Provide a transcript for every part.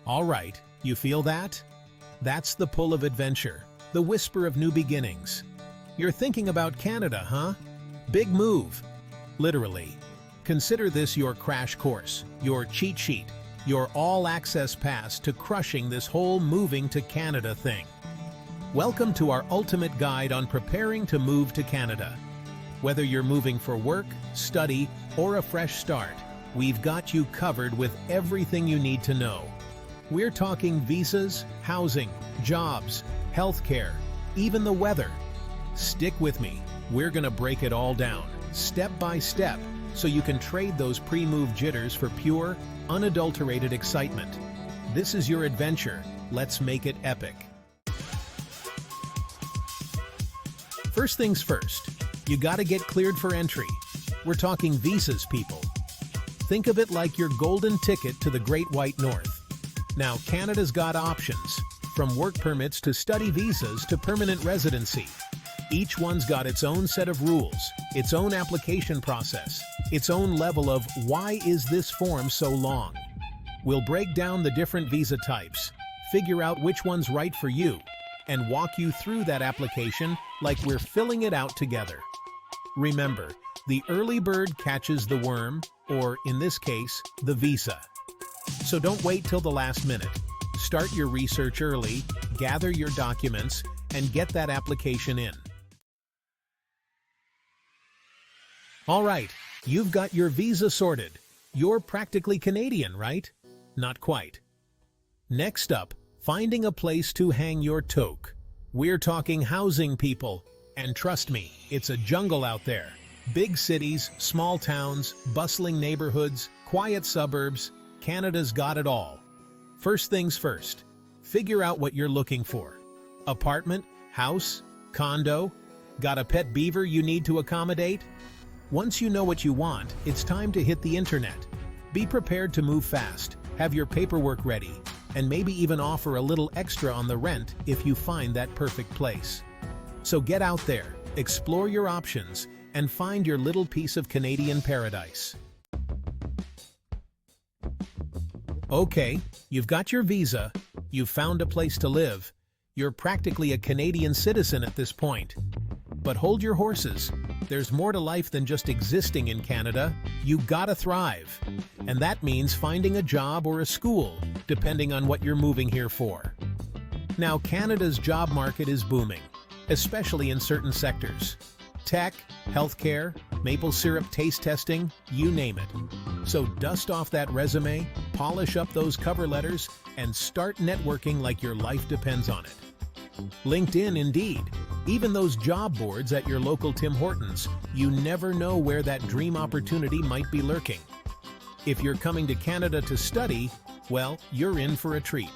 All right, you feel that? That's the pull of adventure, the whisper of new beginnings. You're thinking about Canada, huh? Big move. Literally. Consider this your crash course, your cheat sheet, your all-access pass to crushing this whole moving to Canada thing. Welcome to our ultimate guide on preparing to move to Canada. Whether you're moving for work, study, or a fresh start, we've got you covered with everything you need to know. We're talking visas, housing, jobs, healthcare, even the weather. Stick with me. We're gonna break it all down, step by step, so you can trade those pre-move jitters for pure, unadulterated excitement. This is your adventure. Let's make it epic. First things first, you gotta get cleared for entry. We're talking visas, people. Think of it like your golden ticket to the Great White North. Now, Canada's got options, from work permits to study visas to permanent residency. Each one's got its own set of rules, its own application process, its own level of why is this form so long? We'll break down the different visa types, figure out which one's right for you, and walk you through that application like we're filling it out together. Remember, the early bird catches the worm, or in this case, the visa. So don't wait till the last minute. Start your research early, gather your documents, and get that application in. All right, you've got your visa sorted. You're practically Canadian, right? Not quite. Next up, finding a place to hang your toque. We're talking housing, people. And trust me, it's a jungle out there. Big cities, small towns, bustling neighborhoods, quiet suburbs, Canada's got it all. First things first, figure out what you're looking for. Apartment, house, condo, got a pet beaver you need to accommodate? Once you know what you want, it's time to hit the internet. Be prepared to move fast, have your paperwork ready, and maybe even offer a little extra on the rent if you find that perfect place. So get out there, explore your options, and find your little piece of Canadian paradise. Okay, you've got your visa, you've found a place to live, you're practically a Canadian citizen at this point. But hold your horses, there's more to life than just existing in Canada. You gotta thrive. And that means finding a job or a school, depending on what you're moving here for. Now, Canada's job market is booming, especially in certain sectors. Tech, healthcare, maple syrup taste testing, you name it. So dust off that resume, polish up those cover letters, and start networking like your life depends on it. LinkedIn, indeed. Even those job boards at your local Tim Hortons, you never know where that dream opportunity might be lurking. If you're coming to Canada to study, well, you're in for a treat.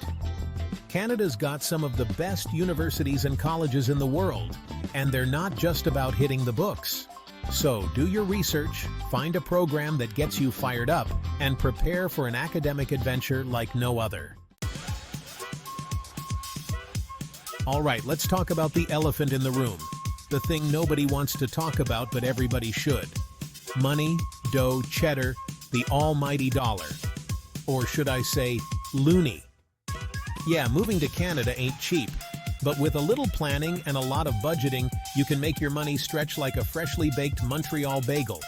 Canada's got some of the best universities and colleges in the world, and they're not just about hitting the books. So do your research, find a program that gets you fired up, and prepare for an academic adventure like no other. All right, let's talk about the elephant in the room, the thing nobody wants to talk about but everybody should. Money, dough, cheddar, the almighty dollar. Or should I say, loonie. Yeah, moving to Canada ain't cheap, but with a little planning and a lot of budgeting, you can make your money stretch like a freshly baked Montreal bagel.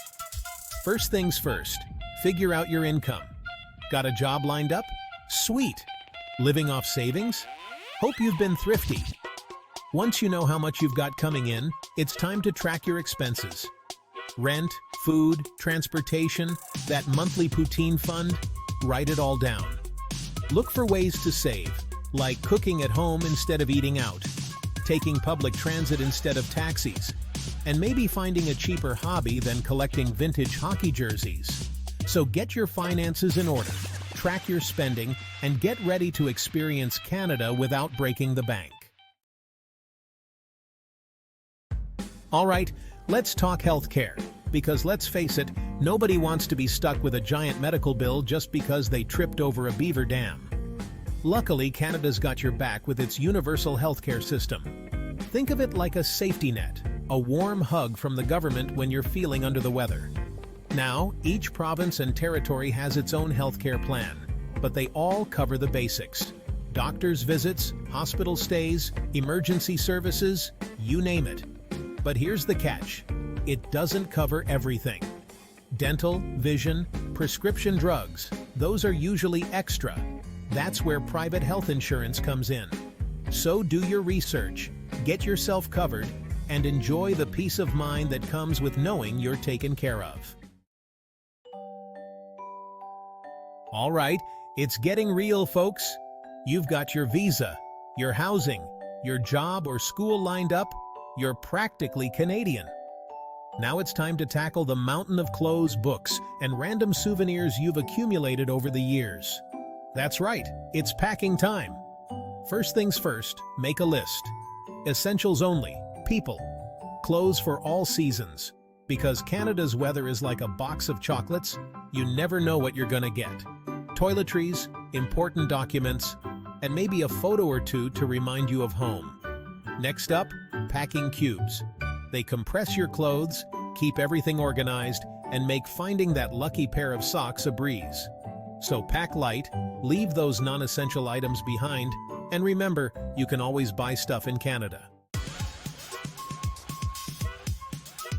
First things first, figure out your income. Got a job lined up? Sweet. Living off savings? Hope you've been thrifty. Once you know how much you've got coming in, it's time to track your expenses. Rent, food, transportation, that monthly poutine fund, write it all down. Look for ways to save, like cooking at home instead of eating out, taking public transit instead of taxis, and maybe finding a cheaper hobby than collecting vintage hockey jerseys. So get your finances in order, track your spending, and get ready to experience Canada without breaking the bank. All right, let's talk healthcare, because let's face it, nobody wants to be stuck with a giant medical bill just because they tripped over a beaver dam. Luckily, Canada's got your back with its universal healthcare system. Think of it like a safety net, a warm hug from the government when you're feeling under the weather. Now, each province and territory has its own healthcare plan. but they all cover the basics. Doctor's visits, hospital stays, emergency services, you name it. But here's the catch. It doesn't cover everything. Dental, vision, prescription drugs, those are usually extra. That's where private health insurance comes in. So do your research, get yourself covered, and enjoy the peace of mind that comes with knowing you're taken care of. All right, it's getting real, folks. You've got your visa, your housing, your job or school lined up. You're practically Canadian. Now it's time to tackle the mountain of clothes, books, and random souvenirs you've accumulated over the years. That's right, it's packing time. First things first, make a list. Essentials only, people. Clothes for all seasons. Because Canada's weather is like a box of chocolates, you never know what you're gonna get. Toiletries, important documents, and maybe a photo or two to remind you of home. Next up, packing cubes. They compress your clothes, keep everything organized, and make finding that lucky pair of socks a breeze. So pack light, leave those non-essential items behind, and remember, you can always buy stuff in Canada.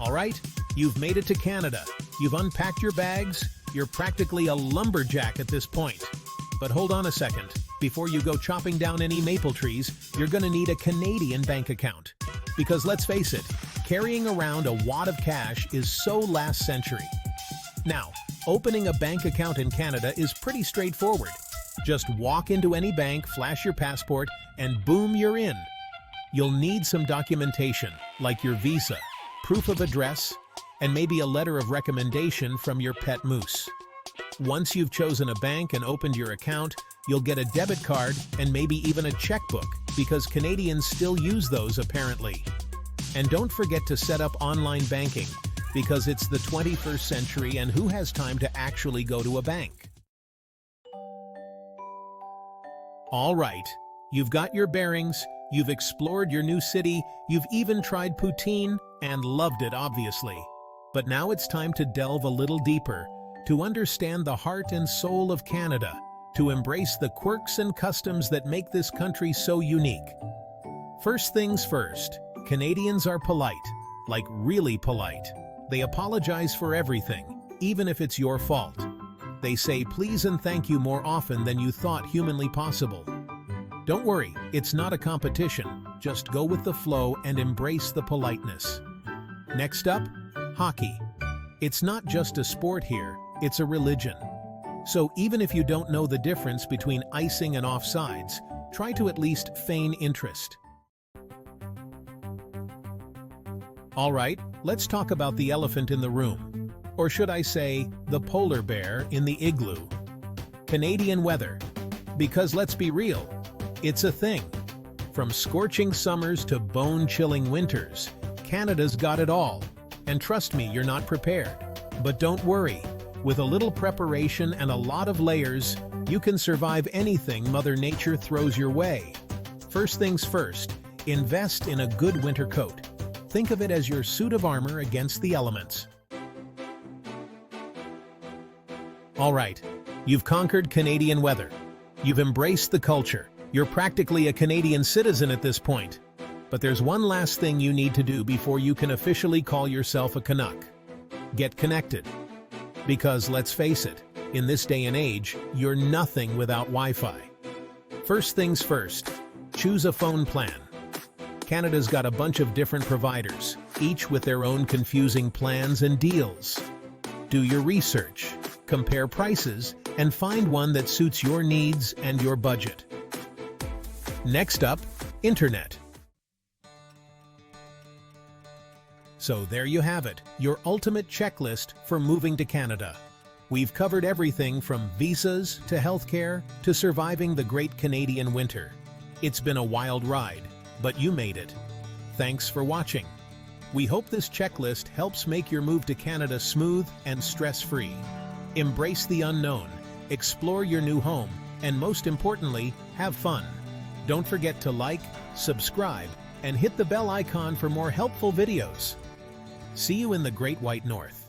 All right, you've made it to Canada. You've unpacked your bags. You're practically a lumberjack at this point. But hold on a second. Before you go chopping down any maple trees, you're gonna need a Canadian bank account. Because let's face it, carrying around a wad of cash is so last century. Now, opening a bank account in Canada is pretty straightforward. Just walk into any bank, flash your passport, and boom, you're in. You'll need some documentation, like your visa, proof of address, and maybe a letter of recommendation from your pet moose. Once you've chosen a bank and opened your account, you'll get a debit card and maybe even a checkbook, because Canadians still use those apparently. And don't forget to set up online banking, because it's the 21st century and who has time to actually go to a bank? All right, you've got your bearings, you've explored your new city, you've even tried poutine and loved it, obviously. But now it's time to delve a little deeper, to understand the heart and soul of Canada, to embrace the quirks and customs that make this country so unique. First things first, Canadians are polite, like really polite. They apologize for everything, even if it's your fault. They say please and thank you more often than you thought humanly possible. Don't worry, it's not a competition. Just go with the flow and embrace the politeness. Next up, hockey. It's not just a sport here, it's a religion. So even if you don't know the difference between icing and offsides, try to at least feign interest. All right, let's talk about the elephant in the room. Or should I say, the polar bear in the igloo. Canadian weather. Because let's be real, it's a thing. From scorching summers to bone-chilling winters, Canada's got it all. And trust me, you're not prepared. But don't worry, with a little preparation and a lot of layers, you can survive anything Mother Nature throws your way. First things first, invest in a good winter coat. Think of it as your suit of armor against the elements. All right, you've conquered Canadian weather. You've embraced the culture. You're practically a Canadian citizen at this point. But there's one last thing you need to do before you can officially call yourself a Canuck. Get connected. Because let's face it, in this day and age, you're nothing without Wi-Fi. First things first, choose a phone plan. Canada's got a bunch of different providers, each with their own confusing plans and deals. Do your research, compare prices, and find one that suits your needs and your budget. Next up, internet. So there you have it, your ultimate checklist for moving to Canada. We've covered everything from visas to healthcare to surviving the great Canadian winter. It's been a wild ride, but you made it. Thanks for watching. We hope this checklist helps make your move to Canada smooth and stress-free. Embrace the unknown, explore your new home, and most importantly, have fun. Don't forget to like, subscribe, and hit the bell icon for more helpful videos. See you in the Great White North.